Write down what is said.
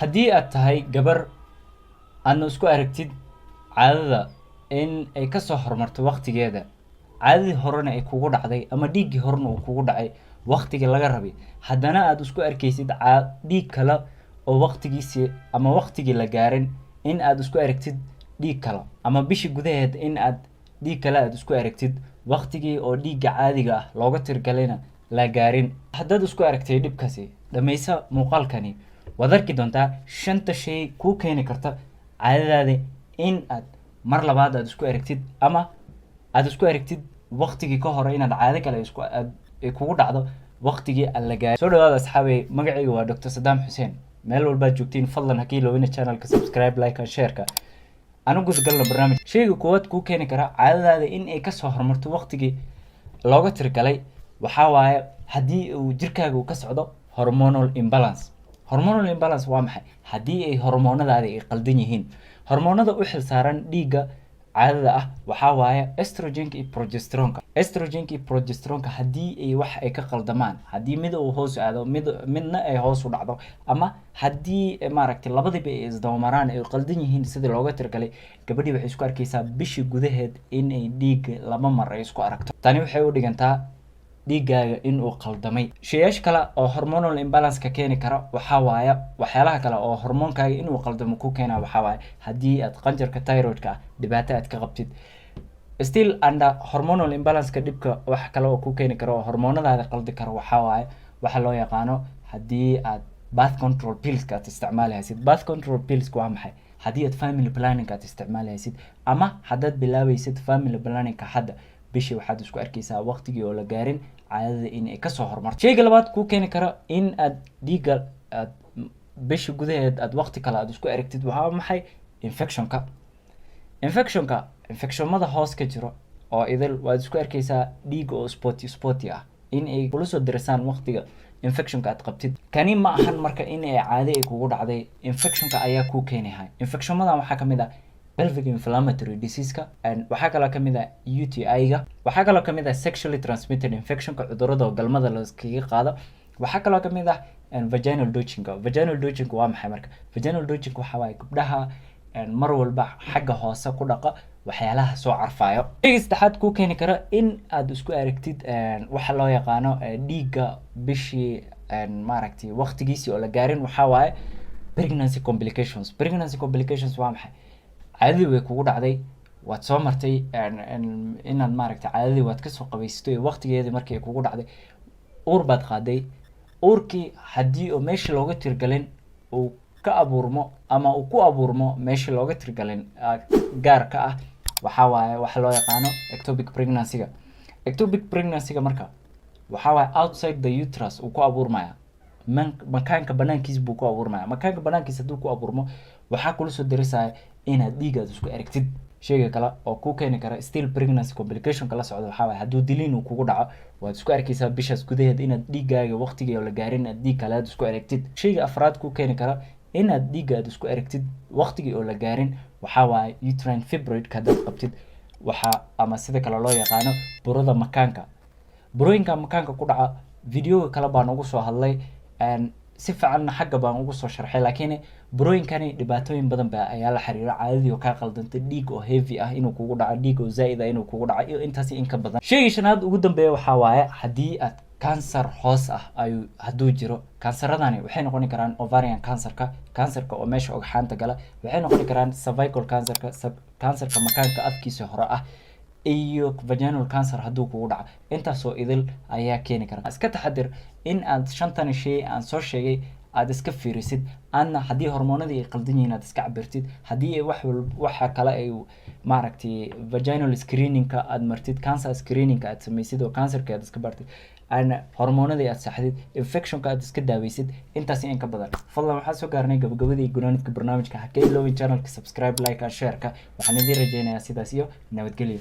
haddii aad tahay gabar aadna isku aragtid caadada in ay kasoo horumarto waqtigeeda, caadadii horena ay kugu dhacday ama dhiiggii horena uu kugu dhacay waqtigii laga rabay, haddana aad isku arkaysid dhiig kale oo waqtigiisii ama waqtigii la gaarin in aad isku aragtid dhiig kale, ama bishii gudaheed in aad dhiig kale aad isku aragtid waqtigii oo dhiigga caadiga ah looga tirgalayna la gaarin. haddaad isku aragtay dhibkaasi, dhamaysa muuqaalkani waad arki doontaa 5 shay kuu keeni karta caadadaada in aad mar labaad aad isku aragtid ama aad isku aragtid waqtigii ka hore inaad caado kale ay kugu dhacdo waqtigii aan la gaarin. soo dhawaada asxaabay, magacayga waa Dr. Saddam Hussein. meel walbaad joogtiin fadlan ha ka iloobina channelka subscribe, like and share-ka. anigu galna barnaamij shayga koowaad kuu keeni kara caadadaada in ay kasoo horumarto waqtigii looga tirgalay waxaa waaye haddii uu jirkaaga uu ka socdo hormonal imbalance. hormonal imbalance waa maxay? haddii ay hormoonadaada ay qaldan yihiin. hormoonada u xilsaaran dhiigga caadada ah waxaa waaye estrogenka iyo progesteronka. estrogenka iyo progesteronka haddii ay wax ay ka qaldamaan, haddii mid uu hoos aado midna ay hoos u dhacdo, ama haddii maaragtay labadiiba ay isdabamaraan ay qaldan yihiin sidii looga tirgalay, gabadhii waxay isku arkaysaa bishii gudaheed in ay dhiig laba mar ay isku aragto. tani waxay u dhigantaa dhiiggaaga in uu qaldamay. shayaasha kale oo hormonal imbalance ka keeni kara waxaa waaye waxyaalaha kale oo hormoonkaaga inuu qaldamo ku keena waxaa waaye haddii aad qanjarka thyroidka ah dhibaato aad ka qabtid. still under hormonal imbalance ka dhibka wax kale oo ku keeni kara oo hormoonadaada qaldi kara waxaa waaye waxa loo yaqaano haddii aad birth control pills aad isticmaaleysid. birth control pills waa maxay? haddii aad family planning aad isticmaaleysid ama haddaad bilaabaysid family planning ka hadda bishii waxaad isku arkaysaa waqtigii oo la gaarin caadada in ay kasoo horumarto. shayga labaad kuu keeni kara in aad dhiigga aad bishii gudaheed aad waqti kale aad isku aragtid waxaa maxay? infectionmada hoos ka jiro oo idil waad isku arkaysaa dhiig oo spotty ah in ay kula soo dirsaan waqtiga infectionka aad qabtid. kani ma ahan marka in ay caado ay kugu dhacday, infectionka ayaa kuu keenahay. infectionmadan waxaa kamid ah pelvic inflammatory disease-ka, waxaa kaloo kamid ah UTI-ga, waxaa kaloo kamid ah sexually transmitted infection-ka cudurrada galmada la iskaga qaado, waxaa kaloo kamid ah vaginal douching-ka. vaginal douching waa maxay marka? vaginal douching waxa waaye gabdhaha mar walba xagga hoose ku dhaqa waxyaalaha soo carfaayo. shayga saddexaad kuu keeni kara in aad isku aragtid waxa loo yaqaano dhiigga bishii maaragtay waqtigiisii oo la gaarin waxaa waaye pregnancy complications. pregnancy complications waa maxay? caadadii way kugu dhacday, waad soo martay inaad maaragtay caadadii waad kasoo qabaysatay waqtigeedii markii ay kugu dhacday, uur baad qaaday. uurkii haddii oo meeshii looga tirgalin uu ka abuurmo ama uu ku abuurmo meeshii looga tirgalin gaarka ah waxaa waaye waxa loo yaqaano ectopic pregnancy-ga. ectopic pregnancy-ga marka waxaa waaye outside the uterus uu ku abuurmaya, makaanka banaankiis buu ku abuurmaya. makaanka banaankiis hadduu ku abuurmo waxaa kula soo darisaya inaad dhiigaad isku aragtid. shayga kale oo kuu keeni kara still pregnancy complication kala socda waxaa waaye hadduu diliin uu kugu dhaco waad isku arkaysaa bishaas gudaheed inaad dhiiggaaga waqtigii oo la gaarin aad dhiig kale aad isku aragtid. shayga afraad kuu keeni kara inaad dhiigga aad isku aragtid waqtigii oo la gaarin waxaa waaye uterine fibroid-ka haddaad qabtid, waxaa ama sida kale loo yaqaano burada makaanka. burooyinka makaanka ku dhaca videoga kale baan ugu soo hadlay, si fiicanna xagga baan ugu soo sharxay, laakiin burooyinkani dhibaatooyin badan baa ayaa la xiriira caadadii oo kaa qaldantay, dhiig oo heavy ah inuu kugu dhaco, dhiig oo zaa'id ah inuu kugu dhaco iyo intaasi in ka badan. shayga shanaad ugu dambeeya waxaa waaye haddii aad cancer hoos ah hadduu jiro. canceradani waxay noqon karaan ovarian cancerka oo meesha ogxaanta gala, waxay noqon karaan cervical cancerka makaanka afkiisa hore ah, iyo vaginal cancer hadduu kugu dhaco. intaasoo idil ayaa keeni kara. iska taxadir in aad 5 shay aan soo sheegay aad iska fiirisid, aadna haddii hormoonadii ay qaldan yihiin aad iska cabirtid, haddii ay waxa kale ay maaragtay vaginal screening-ka aad martid, cancer screening-ka aad samaysid oo cancerka aad iska bartid, aadna hormoonadii aad saxdid, infection-ka aad iska daaweysid. intaasi in ka badan. fadlan waxaan soo gaarnay gabagabadii gunaanidka barnaamijka. ha ka iloobin channelka subscribe, like and share-ka. waxaan idin rajaynayaa sidaas iyo nabadgelyo.